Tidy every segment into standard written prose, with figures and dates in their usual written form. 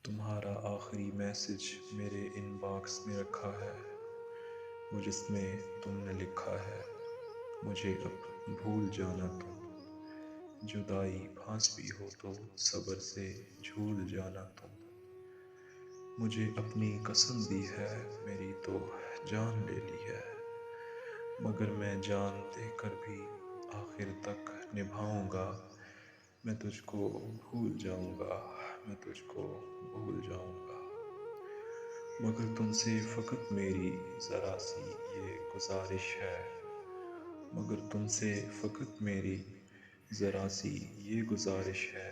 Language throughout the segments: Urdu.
تمہارا آخری میسج میرے ان باکس میں رکھا ہے، وہ جس میں تم نے لکھا ہے مجھے اب بھول جانا تم، جدائی پھانس بھی ہو تو صبر سے جھول جانا تم۔ مجھے اپنی قسم دی ہے میری تو جان لے لی ہے، مگر میں جان دے کر بھی آخر تک نبھاؤں گا۔ میں تجھ کو بھول جاؤں گا، میں تجھ کو بھول جاؤں گا، مگر تم سے فقط میری ذرا سی یہ گزارش ہے، مگر تم سے فقط میری ذرا سی یہ گزارش ہے،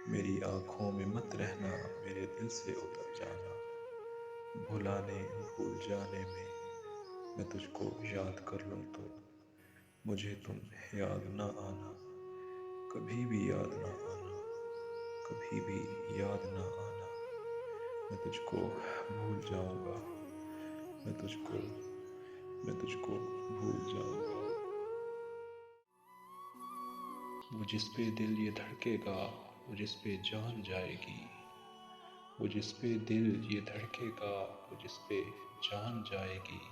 میری آنکھوں میں مت رہنا، میرے دل سے اتر جانا۔ بھلانے بھول جانے میں تجھ کو یاد کر لوں تو مجھے تم یاد نہ آنا، کبھی بھی یاد نہ آنا، کبھی بھی یاد نہ آنا۔ میں تجھ کو بھول جاؤں گا، میں تجھ کو بھول جاؤں گا۔ وہ جس پہ دل یہ دھڑکے گا، وہ جس پہ جان جائے گی، وہ جس پہ دل یہ دھڑکے گا، وہ جس پہ جان جائے گی،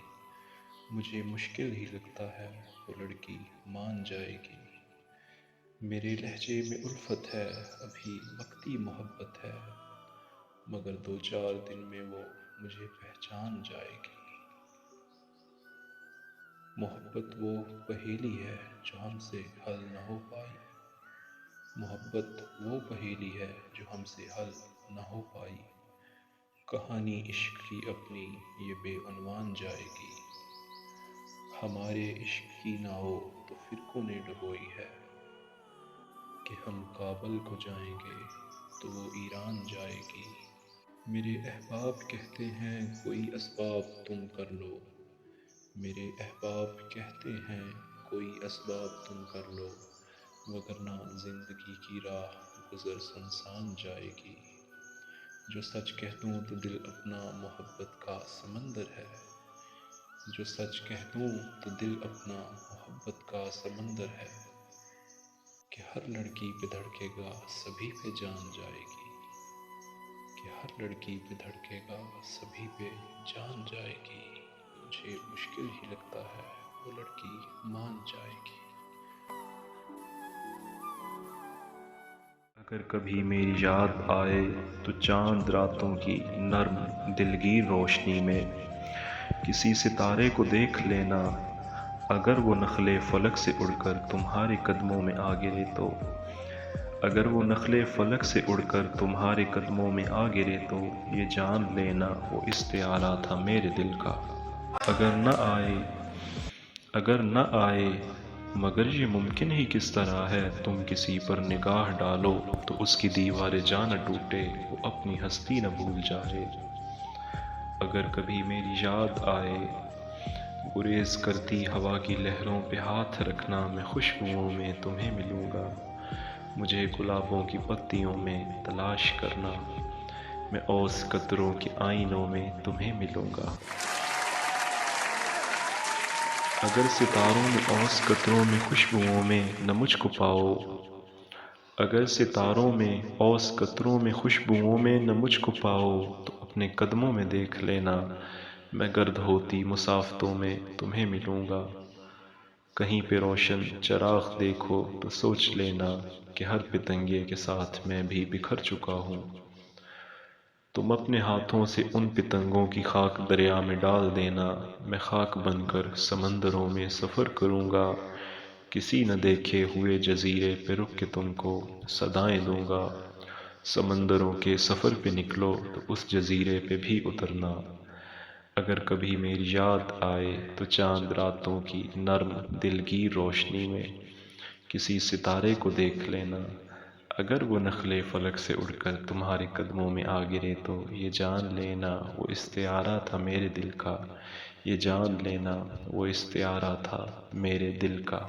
مجھے مشکل ہی لگتا ہے وہ لڑکی مان جائے گی۔ میرے لہجے میں الفت ہے، ابھی مکتی محبت ہے، مگر 2-4 دن میں وہ مجھے پہچان جائے گی۔ محبت وہ پہیلی ہے جو ہم سے حل نہ ہو پائی، محبت وہ پہیلی ہے جو ہم سے حل نہ ہو پائی، کہانی عشق کی اپنی یہ بے عنوان جائے گی۔ ہمارے عشق کی ناؤ تو فرقوں نے ڈبوئی ہے، کہ ہم کابل کو جائیں گے تو وہ ایران جائے گی۔ میرے احباب کہتے ہیں کوئی اسباب تم کر لو، میرے احباب کہتے ہیں کوئی اسباب تم کر لو، وگرنہ زندگی کی راہ گزر سنسان جائے گی۔ جو سچ کہہ دوں تو دل اپنا محبت کا سمندر ہے، جو سچ کہہ دوں تو دل اپنا محبت کا سمندر ہے، کہ ہر لڑکی پہ دھڑکے گا سبھی پہ جان جائے گی، کہ ہر لڑکی پہ دھڑکے گا سبھی پہ جان جائے گی۔ مجھے مشکل ہی لگتا ہے وہ لڑکی مان جائے گی۔ اگر کبھی میری یاد آئے تو چاند راتوں کی نرم دلگیر روشنی میں کسی ستارے کو دیکھ لینا، اگر وہ نخلے فلک سے اڑ کر تمہارے قدموں میں آ گرے تو، اگر وہ نخلے فلک سے اڑ کر تمہارے قدموں میں آ گرے تو یہ جان لینا وہ استعارہ تھا میرے دل کا۔ اگر نہ آئے مگر یہ ممکن ہی کس طرح ہے، تم کسی پر نگاہ ڈالو تو اس کی دیوار جاں نہ ٹوٹے، وہ اپنی ہستی نہ بھول جائے۔ اگر کبھی میری یاد آئے، گریز کرتی ہوا کی لہروں پہ ہاتھ رکھنا، میں خوشبوؤں میں تمہیں ملوں گا، مجھے گلابوں کی پتیوں میں تلاش کرنا، میں اوس قطروں کے آئینوں میں تمہیں ملوں گا۔ اگر ستاروں میں اوس قطروں میں خوشبوؤں میں نہ مجھ کو پاؤ، اگر ستاروں میں اوس قطروں میں خوشبوؤں میں نہ مجھ کو پاؤ تو اپنے قدموں میں دیکھ لینا، میں گرد ہوتی مسافتوں میں تمہیں ملوں گا۔ کہیں پہ روشن چراغ دیکھو تو سوچ لینا کہ ہر پتنگے کے ساتھ میں بھی بکھر چکا ہوں۔ تم اپنے ہاتھوں سے ان پتنگوں کی خاک دریا میں ڈال دینا، میں خاک بن کر سمندروں میں سفر کروں گا، کسی نہ دیکھے ہوئے جزیرے پہ رک کے تم کو صدائیں دوں گا۔ سمندروں کے سفر پہ نکلو تو اس جزیرے پہ بھی اترنا۔ اگر کبھی میری یاد آئے تو چاند راتوں کی نرم دلگیر روشنی میں کسی ستارے کو دیکھ لینا، اگر وہ نخلے فلک سے اڑ کر تمہارے قدموں میں آ گرے تو یہ جان لینا وہ استعارہ تھا میرے دل کا، یہ جان لینا وہ استعارہ تھا میرے دل کا۔